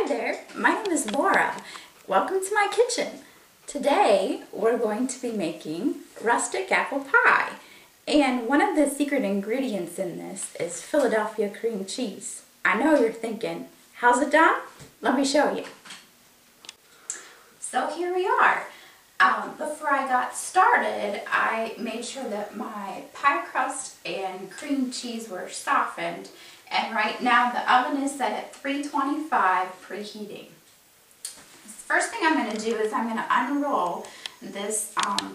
Hi there, my name is Laura. Welcome to my kitchen. Today we're going to be making rustic apple pie. And one of the secret ingredients in this is Philadelphia cream cheese. I know you're thinking, how's it done? Let me show you. So here we are. Before I got started, I made sure that my pie crust and cream cheese were softened. And right now the oven is set at 325 preheating. The first thing I'm going to do is I'm going to unroll this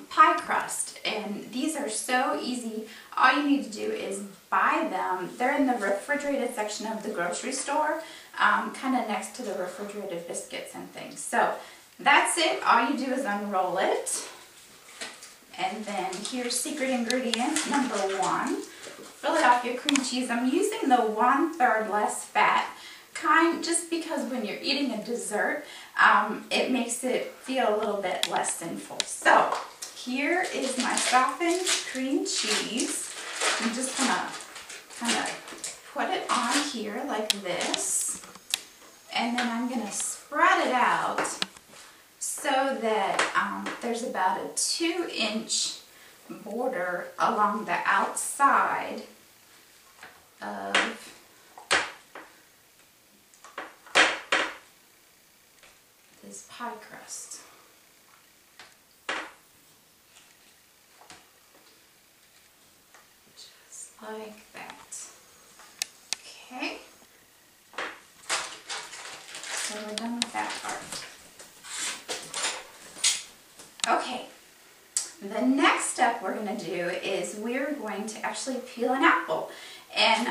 pie crust, and these are so easy. All you need to do is buy them. They're in the refrigerated section of the grocery store, kind of next to the refrigerated biscuits and things. So that's it. All you do is unroll it. And then here's secret ingredient number 1. Philadelphia cream cheese. I'm using the 1/3 less fat kind just because when you're eating a dessert, it makes it feel a little bit less sinful. So here is my softened cream cheese. I'm just going to kind of put it on here like this. And then I'm going to spread it out so that there's about a 2-inch border along the outside of this pie crust. Just like that. Okay. So we're done with that part. Okay. The next step we're going to do is we're going to actually peel an apple. And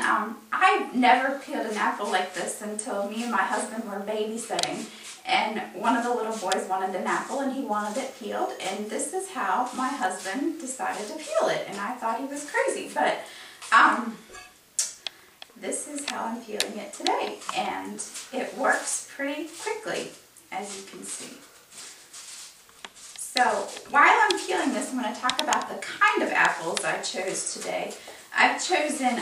I've never peeled an apple like this until me and my husband were babysitting. And one of the little boys wanted an apple and he wanted it peeled. And this is how my husband decided to peel it. And I thought he was crazy. But this is how I'm peeling it today. And it works pretty quickly, as you can see. So while I'm peeling this, I'm going to talk about the kind of apples I chose today. I've chosen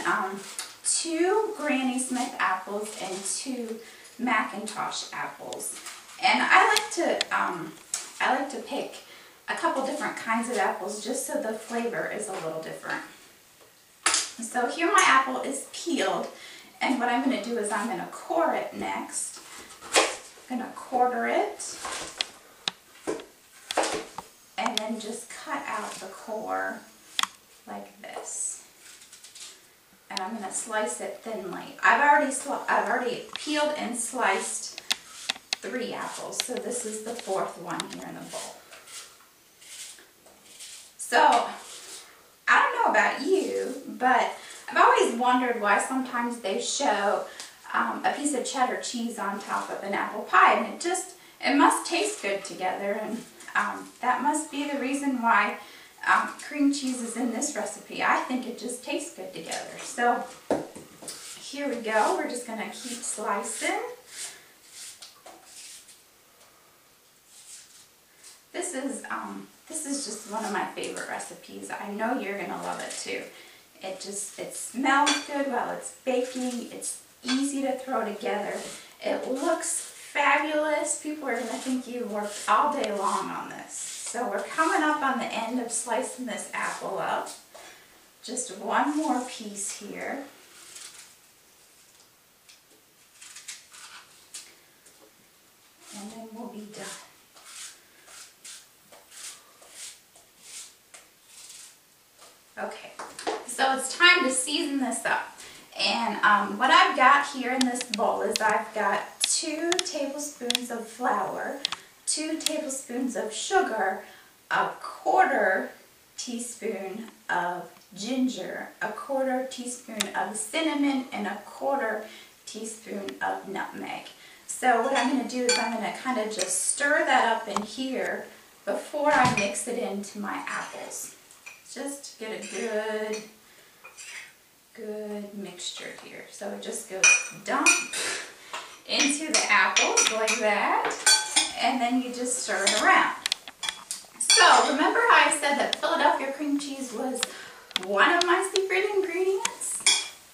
2 Granny Smith apples and 2 Macintosh apples. And I like to pick a couple different kinds of apples just so the flavor is a little different. So here my apple is peeled, and what I'm going to do is I'm going to core it next. I'm going to quarter it. And then just cut out the core like this. And I'm going to slice it thinly. I've already peeled and sliced 3 apples, so this is the 4th one here in the bowl. So I don't know about you, but I've always wondered why sometimes they show a piece of cheddar cheese on top of an apple pie, and it must taste good together. And that must be the reason why cream cheese is in this recipe. I think it just tastes good together. So here we go. We're just going to keep slicing. This is just one of my favorite recipes. I know you're going to love it too. It smells good while it's baking. It's easy to throw together. It looks fabulous. People are going to think you worked all day long on this. So we're coming up on the end of slicing this apple up. Just one more piece here. And then we'll be done. Okay, so it's time to season this up. And what I've got here in this bowl is I've got 2 tablespoons of flour, 2 tablespoons of sugar, a 1/4 teaspoon of ginger, a 1/4 teaspoon of cinnamon, and a 1/4 teaspoon of nutmeg. So what I'm going to do is I'm going to kind of just stir that up in here before I mix it into my apples. Just get a good mixture here. So it just goes dump into the apples like that, and then you just stir it around. So remember how I said that Philadelphia cream cheese was one of my secret ingredients?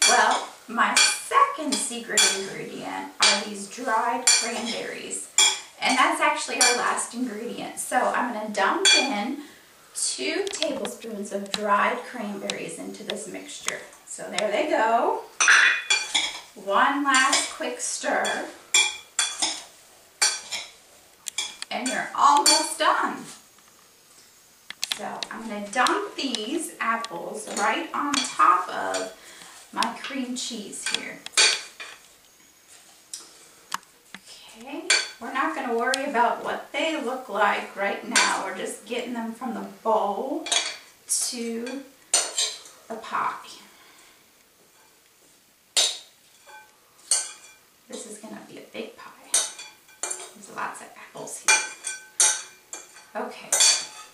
Well, my second secret ingredient are these dried cranberries. And that's actually our last ingredient. So I'm going to dump in 2 tablespoons of dried cranberries into this mixture. So there they go. One last quick stir. And you're almost done. So I'm going to dump these apples right on top of my cream cheese here. Okay, we're not going to worry about what they look like right now. We're just getting them from the bowl to the pie. This is going to be a big pie. There's lots of apples here. Okay,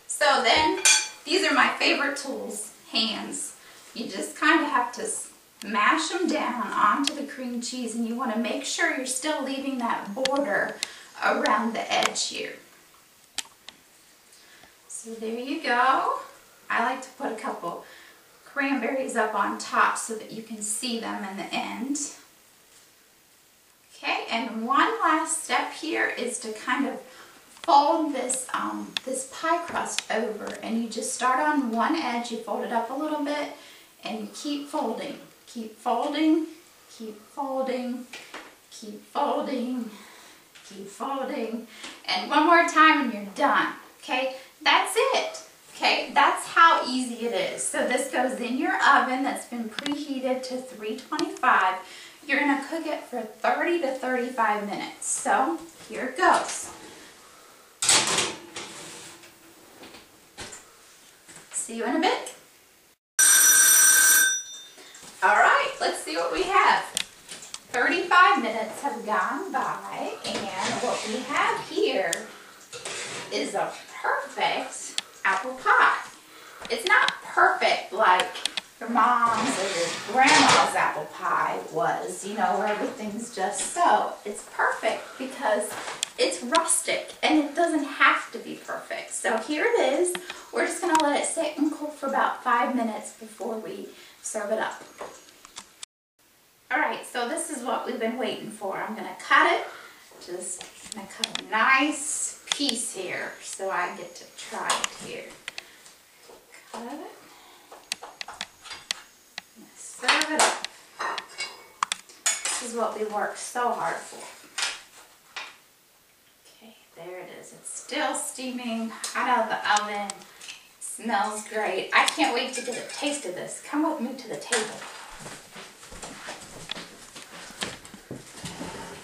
so then these are my favorite tools, hands. You just kind of have to mash them down onto the cream cheese, and you want to make sure you're still leaving that border around the edge here. So there you go. I like to put a couple cranberries up on top so that you can see them in the end. Okay, and one last step here is to kind of fold this this pie crust over, and you just start on one edge, you fold it up a little bit, and you keep folding. Keep folding, keep folding, keep folding, keep folding, and one more time and you're done. Okay, that's it. Okay, that's how easy it is. So this goes in your oven that's been preheated to 325. You're going to cook it for 30 to 35 minutes. So here it goes. See you in a bit. Alright, let's see what we have. 35 minutes have gone by, and what we have here is a perfect apple pie. It's not perfect like your mom's or your grandma's apple pie was, you know, where everything's just so. It's perfect because it's rustic and it doesn't have to be perfect. So here it is. We're just going to let it sit and cook for about 5 minutes before we serve it up. Alright, so this is what we've been waiting for. I'm going to cut it. Just going to cut a nice piece here so I get to try it here. Cut it. Serve it up. This is what we worked so hard for. Okay, there it is. It's still steaming, hot out of the oven. Smells great. I can't wait to get a taste of this. Come with me to the table.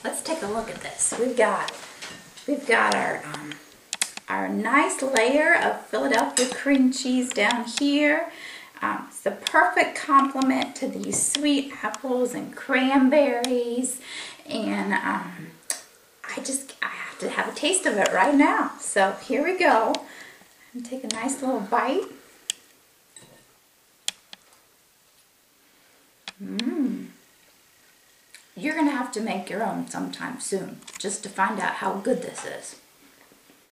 Let's take a look at this. We've got our nice layer of Philadelphia cream cheese down here. It's the perfect complement to these sweet apples and cranberries, and I have to have a taste of it right now. So here we go. And take a nice little bite. You're going to have to make your own sometime soon just to find out how good this is.